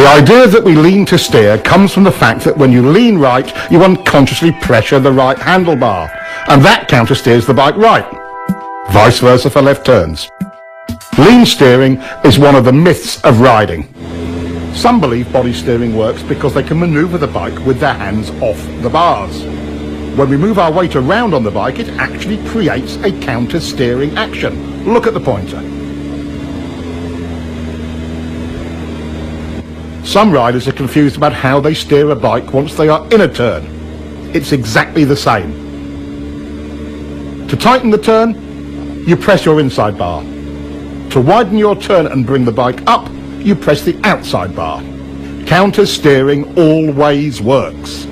The idea that we lean to steer comes from the fact that when you lean right, you unconsciously pressure the right handlebar, and that countersteers the bike right. Vice versa for left turns. Lean steering is one of the myths of riding. Some believe body steering works because they can maneuver the bike with their hands off the bars. When we move our weight around on the bike, it actually creates a counter-steering action. Look at the pointer. Some riders are confused about how they steer a bike once they are in a turn. It's exactly the same. To tighten the turn, you press your inside bar. To widen your turn and bring the bike up, you press the outside bar. Counter-steering always works.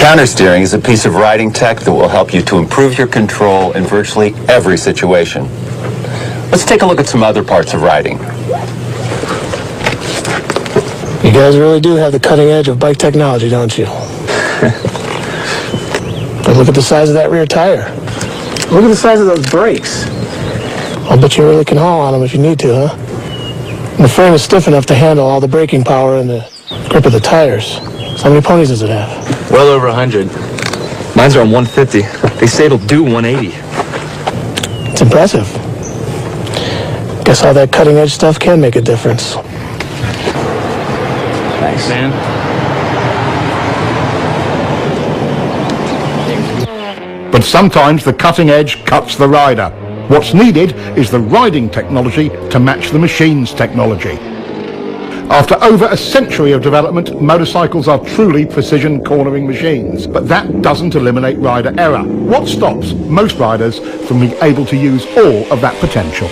Countersteering is a piece of riding tech that will help you to improve your control in virtually every situation. Let's take a look at some other parts of riding. You guys really do have the cutting edge of bike technology, don't you? But look at the size of that rear tire. Look at the size of those brakes. I'll bet you really can haul on them if you need to, huh? And the frame is stiff enough to handle all the braking power and the grip of the tires. So how many ponies does it have? Well over 100. Mine's are on 150. They say it'll do 180. It's impressive. Guess all that cutting edge stuff can make a difference. Thanks, man. But sometimes the cutting edge cuts the rider. What's needed is the riding technology to match the machine's technology. After over a century of development, motorcycles are truly precision cornering machines. But that doesn't eliminate rider error. What stops most riders from being able to use all of that potential?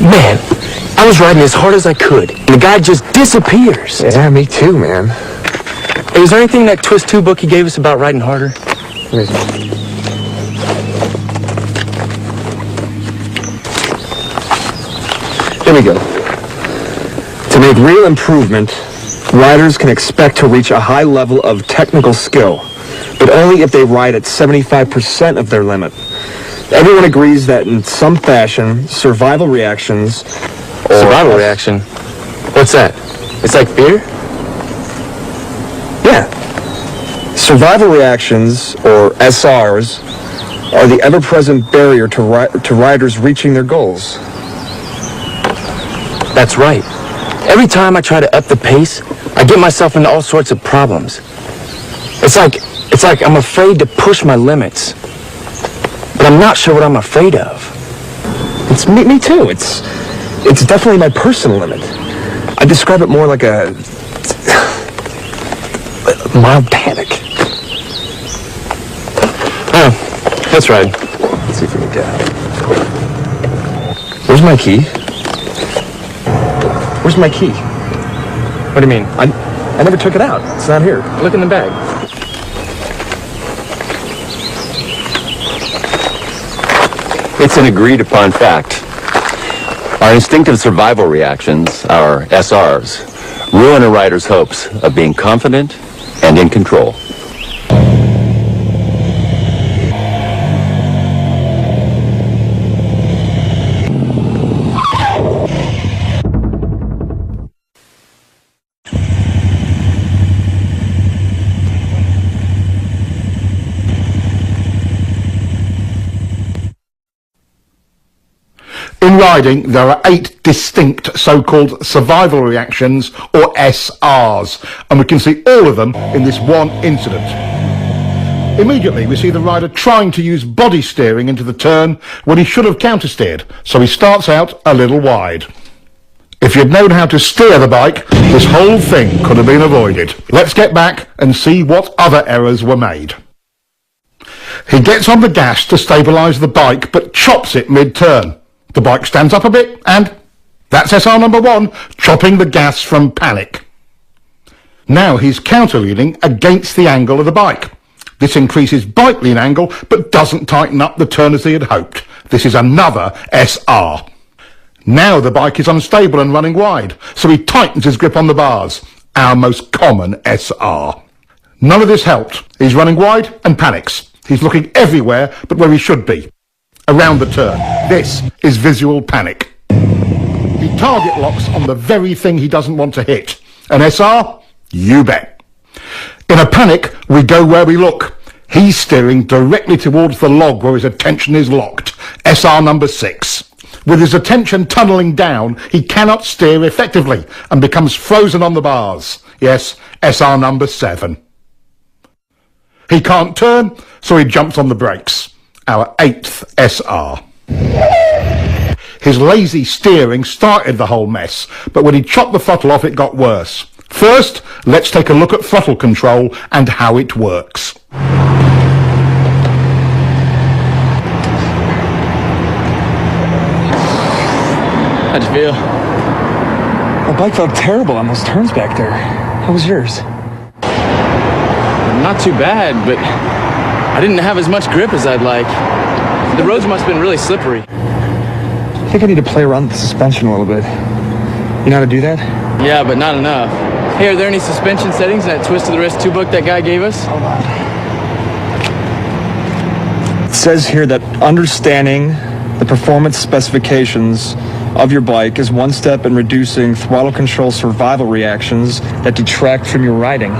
Man, I was riding as hard as I could, and the guy just disappears. Yeah, me too, man. Hey, was there anything in that Twist 2 book he gave us about riding harder? Here we go. To make real improvement, riders can expect to reach a high level of technical skill, but only if they ride at 75% of their limit. Everyone agrees that in some fashion, survival reactions... Survival reaction? What's that? It's like fear? Yeah. Survival reactions, or SRs, are the ever-present barrier to riders reaching their goals. That's right. Every time I try to up the pace, I get myself into all sorts of problems. It's like I'm afraid to push my limits. But I'm not sure what I'm afraid of. It's me too. It's definitely my personal limit. I describe it more like a mild panic. Oh, let's ride. Let's see if we can get out. Where's my key? Where's my key? What do you mean? I never took it out. It's not here. Look in the bag. It's an agreed-upon fact. Our instinctive survival reactions, our SRs, ruin a rider's hopes of being confident and in control. In riding, there are 8 distinct so-called survival reactions, or SRs, and we can see all of them in this one incident. Immediately, we see the rider trying to use body steering into the turn when he should have countersteered, so he starts out a little wide. If you'd known how to steer the bike, this whole thing could have been avoided. Let's get back and see what other errors were made. He gets on the gas to stabilise the bike, but chops it mid-turn. The bike stands up a bit, and that's SR number 1, chopping the gas from panic. Now he's counter-leaning against the angle of the bike. This increases bike lean angle, but doesn't tighten up the turn as he had hoped. This is another SR. Now the bike is unstable and running wide, so he tightens his grip on the bars. Our most common SR. None of this helped. He's running wide and panics. He's looking everywhere but where he should be. Around the turn. This is visual panic. He target locks on the very thing he doesn't want to hit. An SR? You bet. In a panic, we go where we look. He's steering directly towards the log where his attention is locked. SR number 6. With his attention tunnelling down, he cannot steer effectively and becomes frozen on the bars. Yes, SR number 7. He can't turn, so he jumps on the brakes. Our 8th SR. His lazy steering started the whole mess, but when he chopped the throttle off, it got worse. First, let's take a look at throttle control and how it works. How'd you feel? My bike felt terrible on those turns back there. How was yours? Not too bad, but I didn't have as much grip as I'd like. The roads must have been really slippery. I think I need to play around with the suspension a little bit. You know how to do that? Yeah, but not enough. Hey, are there any suspension settings in that twist of the wrist 2 book that guy gave us? Hold on. It says here that understanding the performance specifications of your bike is one step in reducing throttle control survival reactions that detract from your riding.